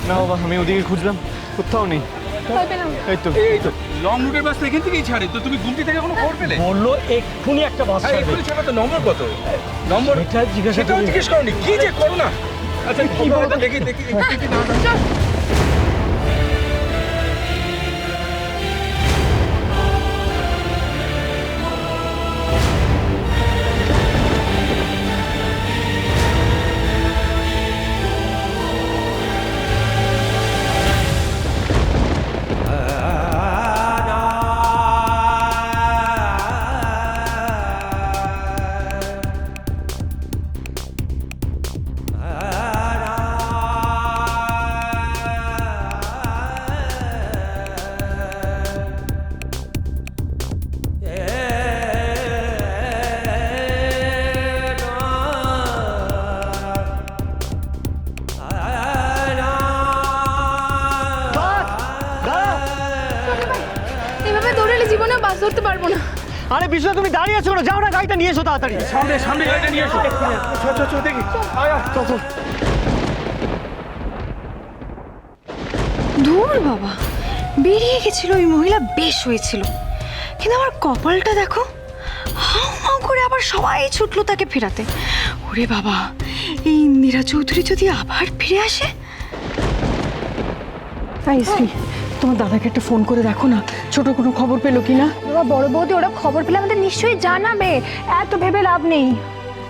না বাবা, আমি ওদিকে খুঁজলাম, কোথাও নেই। এই তো লং রুটের বাস এখান থেকেই ছাড়ে, তো তুমি গুমটি থেকে কোনো খবর পেলে? বললো এক্ষুনি একটা বাস ছাড়বে। এক্ষুনি ছাড়া তো নম্বর কত? নম্বর এটা জিজ্ঞাসা সেটাও করি। জিজ্ঞেস করনি, কি যে করো না। আচ্ছা কি বলতো দেখি দেখি দেখি না এভাবে দৌড়ালে জীবনে বাস ধরতে পারবো না। আরে বিষ্ণু, তুমি দাঁড়িয়ে আছো না, যাও না, গাড়িটা নিয়ে এসো তাড়াতাড়ি। সামনে সামনে গাড়িটা নিয়ে এসো। চল দেখি। আয় আয় চল। দূর বাবা, বেরিয়ে গেছিল ওই মহিলা, বেশ হয়েছিল। কিন্তু আমার কপালটা দেখো, হাউ মাউ করে আবার সবাই ছুটলো তাকে ফেরাতে। ওরে বাবা, এই ইন্দিরা চৌধুরী যদি আবার ফিরে আসে। তাই শ্রী, তোমার দাদাকে একটা ফোন করে দেখো না, ছোট কোনো খবর পেলো কিনা। বাবা, বড় বৌদি ওরা খবর পেলে আমাদের নিশ্চয়ই জানাবে, এত ভেবে লাভ নেই।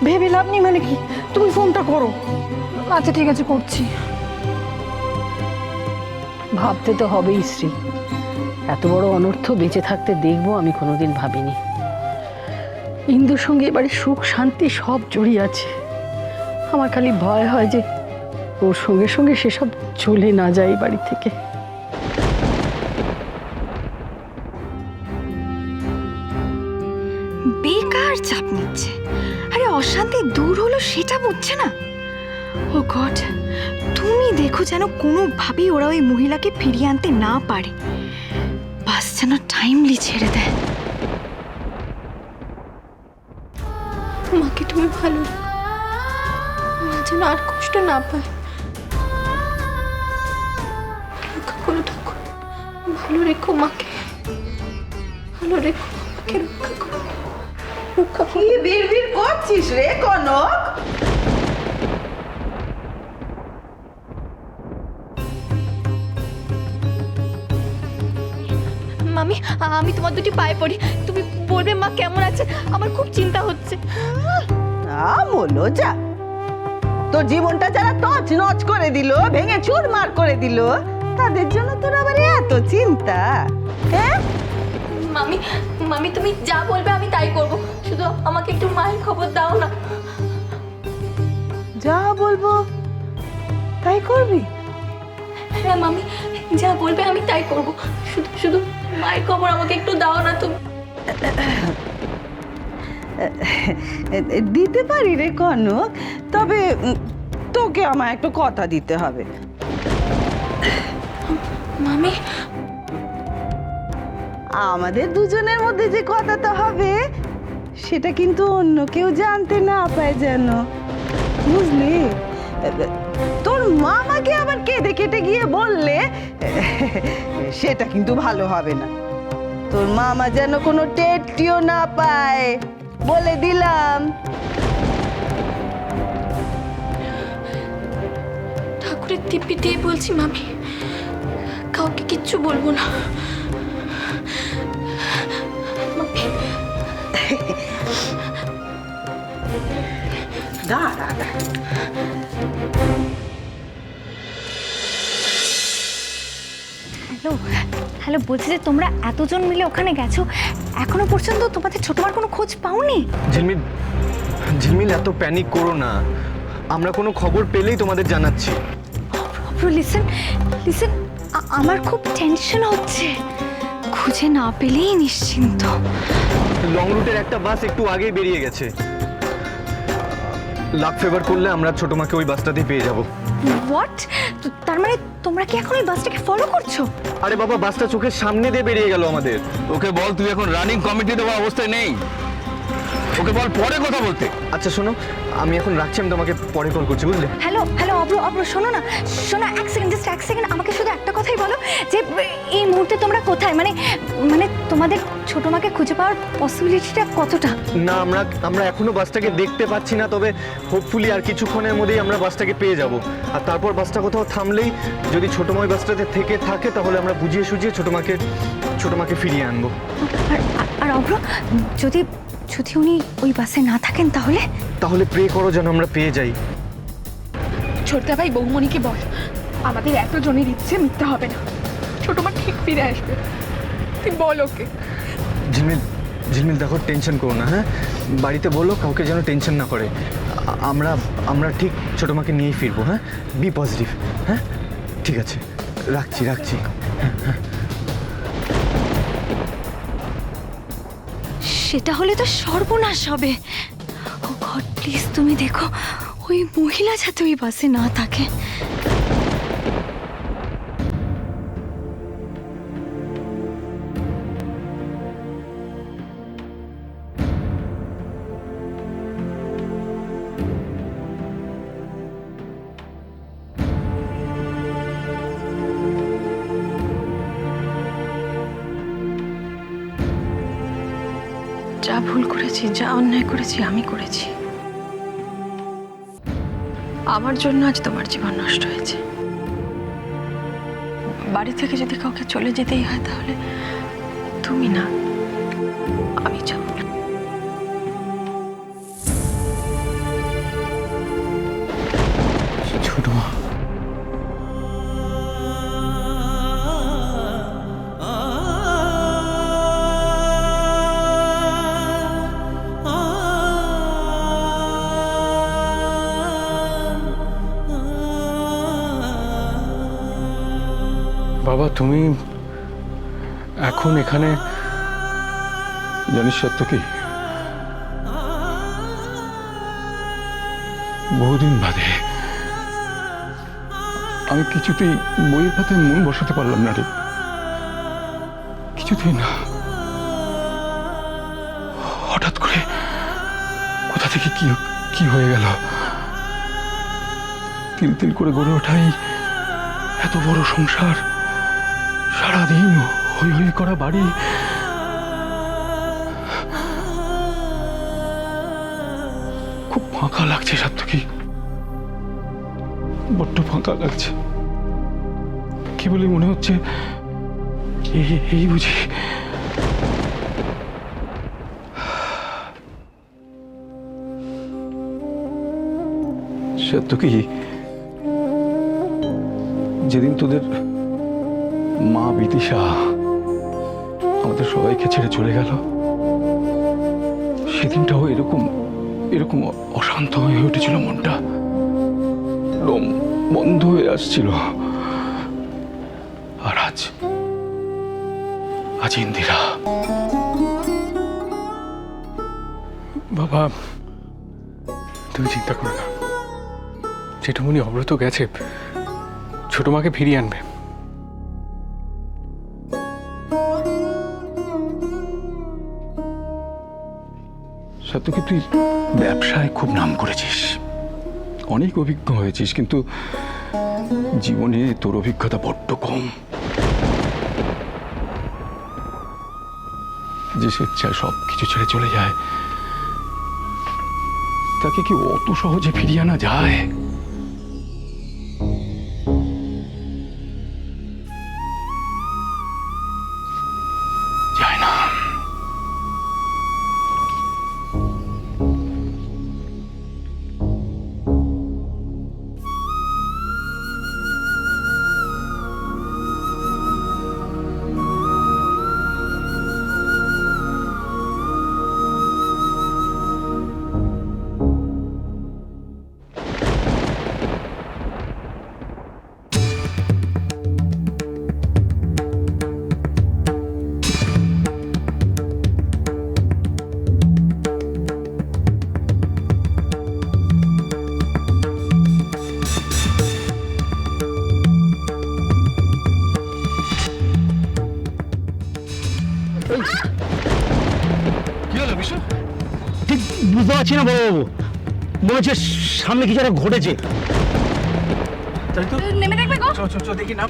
ভেবে লাভ নেই মানে কি? তুমি ফোনটা করো। আচ্ছা ঠিক আছে, করছি। ভাবতে তো হবেই শ্রী, এত বড় অনর্থ বেঁচে থাকতে দেখবো আমি কোনোদিন ভাবিনি। ইন্দুর সঙ্গে এবারে সুখ শান্তি সব জড়িয়ে আছে। আমার খালি ভয় হয় যে ওর সঙ্গে সঙ্গে সেসব চলে না যায় এই বাড়ি থেকে। বেকার চাপ নিচ্ছে। আরে অশান্তি দূর হলো সেটা বুঝছে না। ও গড, তুমি দেখো যেন কোনোভাবেই ওরা ওই মহিলাকে ফিরিয়ে আনতে না পারে। বাস যেন টাইমলি ছেড়ে দেয়। মাকে তুমি ভালো রেখো, মা যেন আর কষ্ট না পায়। রক্ষা করো ঠাকুর, ভালো রেখো মাকে, ভালো রেখো মাকে, রক্ষা করো, রক্ষা করো। কি বিড়বিড় করছিস রে কনক? মামি, আমি তোমার দুটি পায়ে পড়ি, তুমি বলবে মা কেমন আছে, আমার খুব চিন্তা হচ্ছে। বলো যা, তোর জীবনটা যারা তছনছ করে দিল, ভেঙে চুরমার করে দিল, তাদের জন্য তোর আবার এত চিন্তা? হ্যাঁ মামি, মামি তুমি যা বলবে আমি তাই করব, শুধু আমাকে একটু মায়ের খবর দাও না। যা বলবো তাই করবি? হ্যাঁ মামি, যা বলবে আমি তাই করব, শুধু শুধু মায়ের খবর আমাকে একটু দাও না তুমি। দিতে পারি রে কনক, তবে তোকে আমায় একটু কথা দিতে হবে। মামি, আমাদের দুজনের মধ্যে যে কথাটা হবে সেটা কিন্তু অন্য কেউ জানতে না পায় যেন, বুঝলি? তোর মামাকে আবার কেঁদে কেটে গিয়ে বললে সেটা কিন্তু ভালো হবে না। তোর মামা যেন কোনো টেটটিও না পায়, বলে দিলাম। ঠাকুরের দিব্যি দিয়ে বলছি মামি, কাউকে কিচ্ছু বলবো না। মামি, দাঁড়া হ্যালো হ্যালো, বলছি যে তোমরা এতজন মিলে ওখানে গেছো, এখনো পর্যন্ত তোমাদের ছোটমার কোনো খোঁজ পাওনি? ঝিলমিল, ঝিলমিল এত প্যানিক করো না, আমরা কোনো খবর পেলেই তোমাদের জানাচ্ছি। লিসেন লিসেন, আমার খুব টেনশন হচ্ছে। খুঁজে না পেলেই নিশ্চিন্ত। লং রুটের একটা বাস একটু আগেই বেরিয়ে গেছে। লাক ফেভার করলে আমরা ছোট মাকে ওই বাসটাতেই পেয়ে যাব। হোয়াট? তার মানে তোমরা কি এখন ওই বাসটাকে ফলো করছো? আরে বাবা, বাসটা চোখের সামনে দিয়ে বেরিয়ে গেল আমাদের। ওকে বল তুই এখন রানিং কমিটি দেওয়ার অবস্থায় নেই, ওকে বল পরে কথা বলতে। আচ্ছা শোনো, আমি এখন রাখছি, আমি তোমাকে পরে কল করছি, বুঝলে? হ্যালো হ্যালো অব্র অব্র, শোনো না, শোনো, এক সেকেন্ড, জাস্ট এক সেকেন্ড, আমাকে শুধু একটা কথাই বলো যে এই মুহূর্তে তোমরা কোথায়, মানে মানে তোমাদের ছোট মাকে খুঁজে পাওয়ার পসিবিলিটিটা কতটা? না, আমরা এখনো বাসটাকে দেখতে পাচ্ছি না, তবে হোপফুলি আর কিছুক্ষণের মধ্যেই আমরা বাসটাকে পেয়ে যাব। আর তারপর বাসটা কোথাও থামলেই, যদি ছোটমা ওই বাসটাতে থেকে থাকে, তাহলে আমরা বুঝিয়ে সুঝিয়ে ছোটমাকে ফিরিয়ে আনবো। আর আর অব্র, যদি যদি উনি ওই বাসে না থাকেন তাহলে প্রে করো যেন আমরা পেয়ে যাই। ছোটদা ভাই বৌমণিকে বল, আমাদের এতজনের ইচ্ছে মিথ্যা হবে না, ছোট মা ঠিক ফিরে আসবে, তুই বল ওকে। ঝিলমিল দেখো, টেনশন করো না, হ্যাঁ? বাড়িতে বলো কাউকে যেন টেনশন না করে। আমরা ঠিক ছোটমাকে নিয়েই ফিরবো, হ্যাঁ? বি পজিটিভ, হ্যাঁ? ঠিক আছে, রাখছি। সেটা হলে তো সর্বনাশ হবে। ও গড, প্লিজ তুমি দেখো ওই মহিলা যাতে ওই বাসে না থাকে। যা ভুল করেছি, যা অন্যায় করেছি আমি করেছি। আমার জন্য আজ তোমার জীবন নষ্ট হয়েছে। বাড়ি থেকে যদি কাউকে চলে যেতেই হয় তাহলে তুমি না, আমি যাব। ছোটমা, বাবা তুমি এখন এখানে, জানিস সত্য কি, বহুদিন বাদে আমি কিছুতেই বইয়ের পাতে মন বসাতে পারলাম না রে, কিছুতেই না। হঠাৎ করে কোথা থেকে কি হয়ে গেল, তিল করে গড়ে ওঠাই এত বড় সংসার, সারাদিন হই হই করা বাড়ি, খুব ফাঁকা লাগছে সাত্তকী, বড্ড ফাঁকা লাগছে। কি বলে মনে হচ্ছে এই বুঝি সাত্তকী, যেদিন তোদের মা বিদিশা আমাদের সবাইকে ছেড়ে চলে গেল, সেদিনটাও এরকম অশান্ত হয়ে উঠেছিল, মনটা লোম বন্ধ হয়ে আসছিল। আর আজ ইন্দিরা, বাবা তুমি চিন্তা করো না, জেঠুমনি অব্রত গেছে, ছোট মাকে ফিরিয়ে আনবে। সাত্তকী, তুই ব্যবসায় খুব নাম করেছিস, অনেক অভিজ্ঞ হয়েছিস, কিন্তু জীবনে তোর অভিজ্ঞতা বড্ড কম। যে স্বেচ্ছায় সব কিছু ছেড়ে চলে যায়, তাকে কি অত সহজে ফিরিয়ে আনা যায়? যায় না। ঠিক বুঝতে পারছি না বড়বাবু, মনে হচ্ছে সামনে কিছু একটা ঘটেছে। নেমে দেখবে গো। দেখি না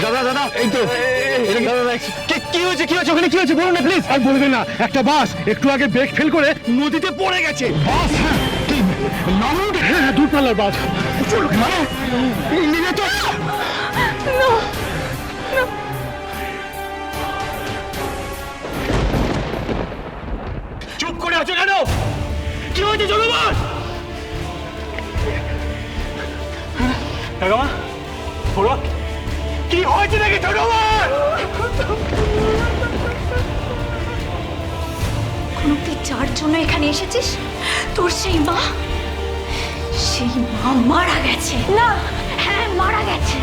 দাদা দাদা এই তো কি হয়েছে ওখানে কি হয়েছে বলুন না প্লিজ। আর বলবে না, একটা বাস একটু আগে ব্রেক ফেল করে নদীতে পড়ে গেছে। বাস? হ্যাঁ, হ্যাঁ, দূরপাল্লার বাস। চুপ করে আছো কেন? কি হয়েছে চলো বাস? কাকামা বলো, কি হয়েছে নাকি ছোট বাস? কোনো তুই যার জন্য এখানে এসেছিস, তোর সেই মা মারা গেছে। না, হ্যাঁ মারা গেছে।